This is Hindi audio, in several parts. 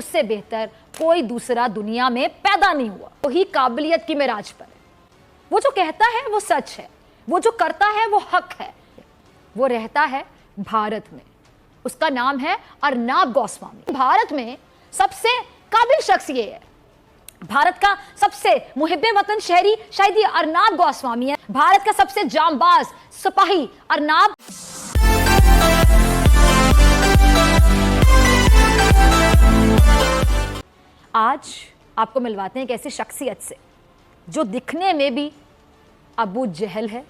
उससे बेहतर कोई दूसरा दुनिया में पैदा नहीं हुआ। वही काबिलियत की मेराज पर है। वो जो कहता है वो सच है, वो जो करता है वो हक है। वो रहता है भारत में, उसका नाम है अर्नाब गोस्वामी। भारत में सबसे काबिल शख्स ये है, भारत का सबसे मुहिब्बे वतन शहरी शायद ये अर्नाब गोस्वामी है। भारत का सबसे जांबाज सिपाही अर्नाब। आज आपको मिलवाते हैं एक ऐसी शख्सियत से जो दिखने में भी अबू जहल है,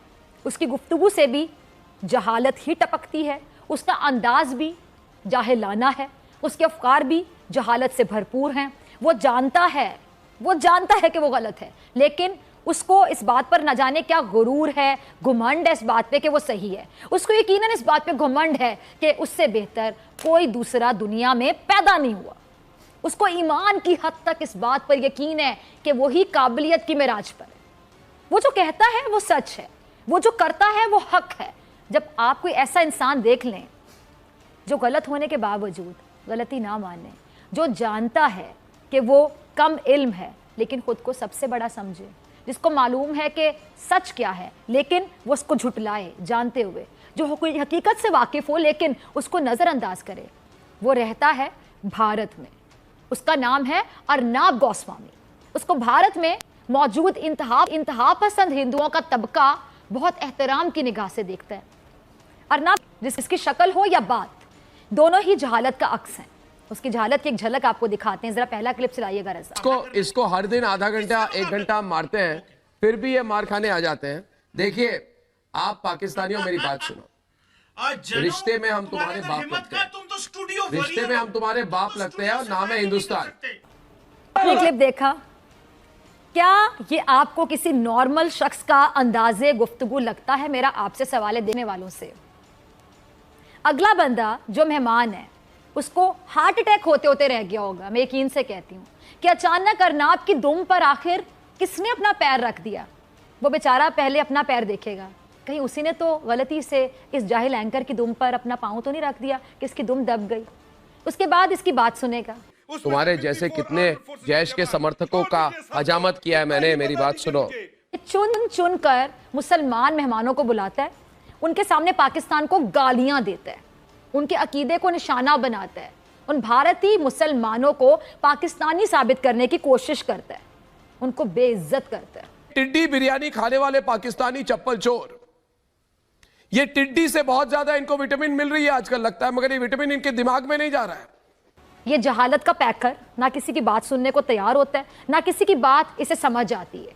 उसकी गुफ्तगू से भी जहालत ही टपकती है, उसका अंदाज भी जाहिलाना है, उसके अफकार भी जहालत से भरपूर हैं। वो जानता है कि वो गलत है, लेकिन उसको इस बात पर न जाने क्या गुरूर है, घुमंड है इस बात पे कि वो सही है। उसको यकीनन इस बात पे घुमंड है कि उससे बेहतर कोई दूसरा दुनिया में पैदा नहीं हुआ। उसको ईमान की हद तक इस बात पर यकीन है कि वही काबिलियत की मेराज पर है। वो जो कहता है वो सच है, वो जो करता है वो हक है। जब आप कोई ऐसा इंसान देख लें जो गलत होने के बावजूद गलती ना माने, जो जानता है कि वो कम इल्म है लेकिन खुद को सबसे बड़ा समझे, जिसको मालूम है कि सच क्या है लेकिन वो उसको झुटलाए जानते हुए, जो कोई हकीकत से वाकिफ हो लेकिन उसको नज़रअंदाज करे, वो रहता है भारत में। उसका नाम है अर्नाब गोस्वामी। उसको भारत में मौजूद इंतहा पसंद हिंदुओं का तबका बहुत एहतराम की निगाह से देखता है। अर्नाब, जिसकी शक्ल हो या बात, दोनों ही जहालत का अक्स हैं। उसकी जहालत की एक झलक आपको दिखाते हैं, जरा पहला क्लिप चलाइएगा रज़ा। इसको हर दिन आधा घंटा 1 घंटा मारते हैं, फिर भी ये मार खाने आ जाते हैं। देखिए, आप पाकिस्तानियों मेरी बात सुनो, रिश्ते में हम तुम्हारे बाप लगते हैं, रिश्ते में हम तुम्हारे बाप लगते हैं और नाम है हिंदुस्तान। ये क्लिप देखा, क्या ये आपको किसी नॉर्मल शख्स का अंदाजे गुफ्तगू लगता है? मेरा आपसे सवाल है देने वालों से। अगला बंदा जो मेहमान है उसको हार्ट अटैक होते होते रह गया होगा। मैं यकीन से कहती हूँ कि अचानक अर्नाब की दुम पर आखिर किसने अपना पैर रख दिया। वो बेचारा पहले अपना पैर देखेगा, कहीं उसी ने तो गलती से इस जाहिल एंकर की दुम पर अपना पाँव तो नहीं रख दिया कि इसकी दुम दब गई। उसके बाद इसकी बात सुनेगा। तुम्हारे जैसे कितने जैश के समर्थकों का हजामत किया है मैंने, मेरी बात सुनो। चुन चुन कर मुसलमान मेहमानों को बुलाता है, उनके सामने पाकिस्तान को गालियां देता है, उनके अकीदे को निशाना बनाता है, उन भारतीय मुसलमानों को पाकिस्तानी साबित करने की कोशिश करता है, उनको बेइज्जत करता है। टिड्डी बिरयानी खाने वाले पाकिस्तानी चप्पल चोर, ये टिड्डी से बहुत ज्यादा इनको विटामिन मिल रही है आजकल लगता है, मगर ये विटामिन इनके दिमाग में नहीं जा रहा है। ये जहालत का पैकर ना किसी की बात सुनने को तैयार होता है, ना किसी की बात इसे समझ आती है।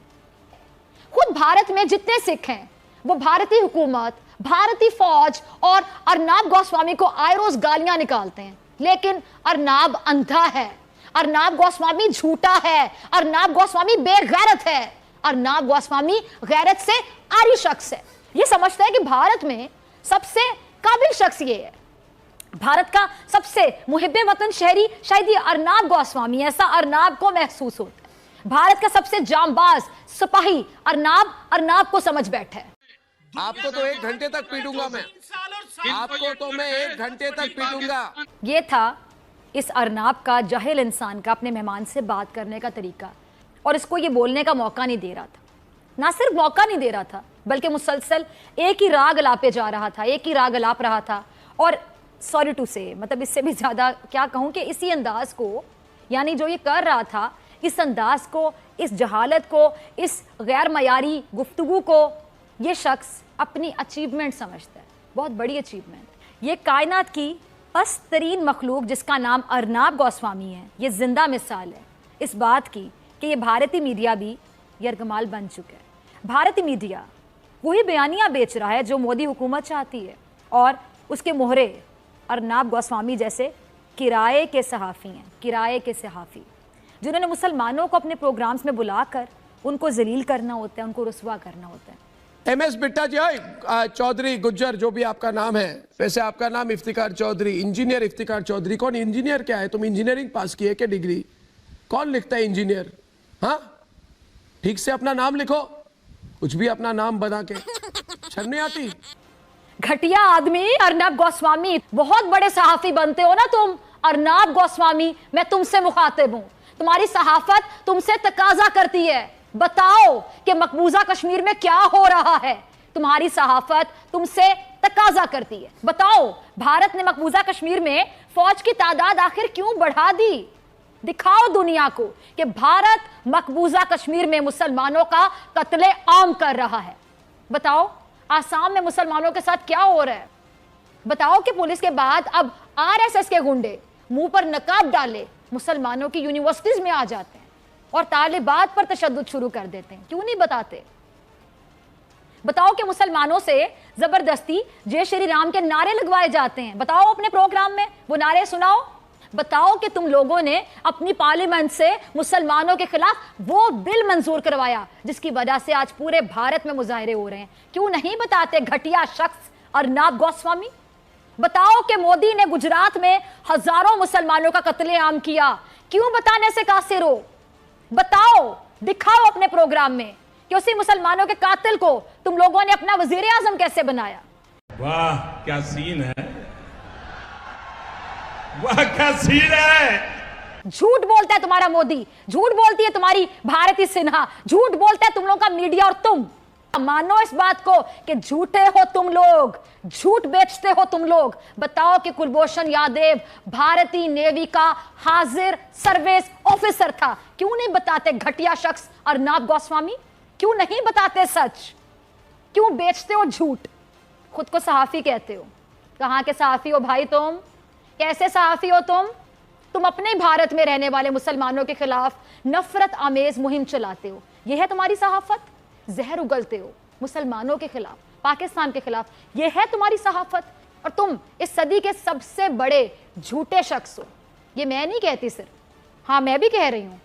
खुद भारत में जितने सिख हैं वो भारतीय हुकूमत, भारतीय फौज और अर्नाब गोस्वामी को आए रोज गालियां निकालते हैं, लेकिन अर्नाब अंधा है, अर्नाब गोस्वामी झूठा है, अर्नाब गोस्वामी बेगैरत है, अर्नाब गोस्वामी गैरत से आरी शख्स है। ये समझता है कि भारत में सबसे काबिल शख्स ये है, भारत का सबसे मुहिब्बे वतन शहरी शायद ये अर्नाब गोस्वामी, ऐसा अर्नाब को महसूस होता है। भारत का सबसे जांबाज सिपाही अर्नाब को समझ बैठा है। आपको तो 1 घंटे तक पीटूंगा मैं, आपको तो मैं 1 घंटे तक पीटूंगा। ये था इस अर्नाब का, जाहिल इंसान का, अपने मेहमान से बात करने का तरीका, और इसको ये बोलने का मौका नहीं दे रहा था। ना सिर्फ मौका नहीं दे रहा था बल्कि मुसलसल एक ही राग अलापे जा रहा था, एक ही राग अलाप रहा था। और सॉरी टू से, मतलब इससे भी ज़्यादा क्या कहूँ कि इसी अंदाज को, यानी जो ये कर रहा था, इस अंदाज को, इस जहालत को, इस गैर मयारी गुफ्तगू को ये शख्स अपनी अचीवमेंट समझता है, बहुत बड़ी अचीवमेंट। ये कायनात की पस्त तरीन मखलूक जिसका नाम अर्नाब गोस्वामी है, ये जिंदा मिसाल है इस बात की कि ये भारतीय मीडिया भी यरगमाल बन चुका है। भारतीय मीडिया वही बयानियाँ बेच रहा है जो मोदी हुकूमत चाहती है, और उसके मोहरे अर्नाब गोस्वामी जैसे किराए के सहाफ़ी हैं, किराए के सहाफ़ी, जिन्होंने मुसलमानों को अपने प्रोग्राम्स में बुलाकर उनको जलील करना होता है, उनको रुसवा करना होता है। MS बिट्टा जी, चौधरी गुज्जर जो भी आपका नाम है, वैसे आपका नाम इफ्तिकार चौधरी, इंजीनियर इफ्तिकार चौधरी। कौन इंजीनियर क्या है? तुम इंजीनियरिंग पास किए क्या डिग्री? कौन लिखता है इंजीनियर? हाँ, ठीक से अपना नाम लिखो, कुछ भी अपना नाम बना के, शर्म नहीं आती? घटिया आदमी अर्नाब गोस्वामी, बहुत बड़े सहाफी बनते हो ना तुम, अर्नाब गोस्वामी, मैं तुमसे मुखातिब हूं। तुम्हारी सहाफत तुमसे तकाजा करती है, बताओ कि मकबूजा कश्मीर में क्या हो रहा है। तुम्हारी सहाफत तुमसे तकाजा करती है, बताओ भारत ने मकबूजा कश्मीर में फौज की तादाद आखिर क्यों बढ़ा दी। दिखाओ दुनिया को कि भारत मकबूजा कश्मीर में मुसलमानों का कत्ले आम कर रहा है। बताओ आसाम में मुसलमानों के साथ क्या हो रहा है। बताओ कि पुलिस के बाद अब आरएसएस के गुंडे मुंह पर नकाब डाले मुसलमानों की यूनिवर्सिटीज में आ जाते हैं और तालिबात पर तशद्दुद शुरू कर देते हैं। क्यों नहीं बताते। बताओ कि मुसलमानों से जबरदस्ती जय श्री राम के नारे लगवाए जाते हैं। बताओ अपने प्रोग्राम में वो नारे सुनाओ। बताओ कि तुम लोगों ने अपनी पार्लियामेंट से मुसलमानों के खिलाफ वो बिल मंजूर करवाया जिसकी वजह से आज पूरे भारत में मुजाहरे हो रहे हैं। क्यों नहीं बताते घटिया शख्स अर्नाब गोस्वामी। बताओ कि मोदी ने गुजरात में हजारों मुसलमानों का कत्लेआम किया, क्यों बताने से कासिर हो। बताओ, दिखाओ अपने प्रोग्राम में कि उसी मुसलमानों के कातिल को तुम लोगों ने अपना वजीर आजम कैसे बनाया। वाह क्या सीन है, वाह क्या सीन है। झूठ बोलता है तुम्हारा मोदी, झूठ बोलती है तुम्हारी भारती सिन्हा, झूठ बोलता है तुम लोगों का मीडिया और तुम। मानो इस बात को कि झूठे हो तुम लोग, झूठ बेचते हो तुम लोग। बताओ कि कुलभूषण यादव भारतीय नेवी का हाजिर सर्विस ऑफिसर था, क्यों नहीं बताते घटिया शख्स अर्नाब गोस्वामी। क्यों नहीं बताते सच, क्यों बेचते हो झूठ। खुद को सहाफी कहते हो, कहां के सहाफी हो भाई तुम, कैसे सहाफी हो तुम अपने भारत में रहने वाले मुसलमानों के खिलाफ नफरत आमेज मुहिम चलाते हो। यह है तुम्हारी सहाफत। जहर उगलते हो मुसलमानों के खिलाफ, पाकिस्तान के खिलाफ, यह है तुम्हारी सहाफत। और तुम इस सदी के सबसे बड़े झूठे शख्स हो। ये मैं नहीं कहती सिर्फ, हाँ मैं भी कह रही हूं।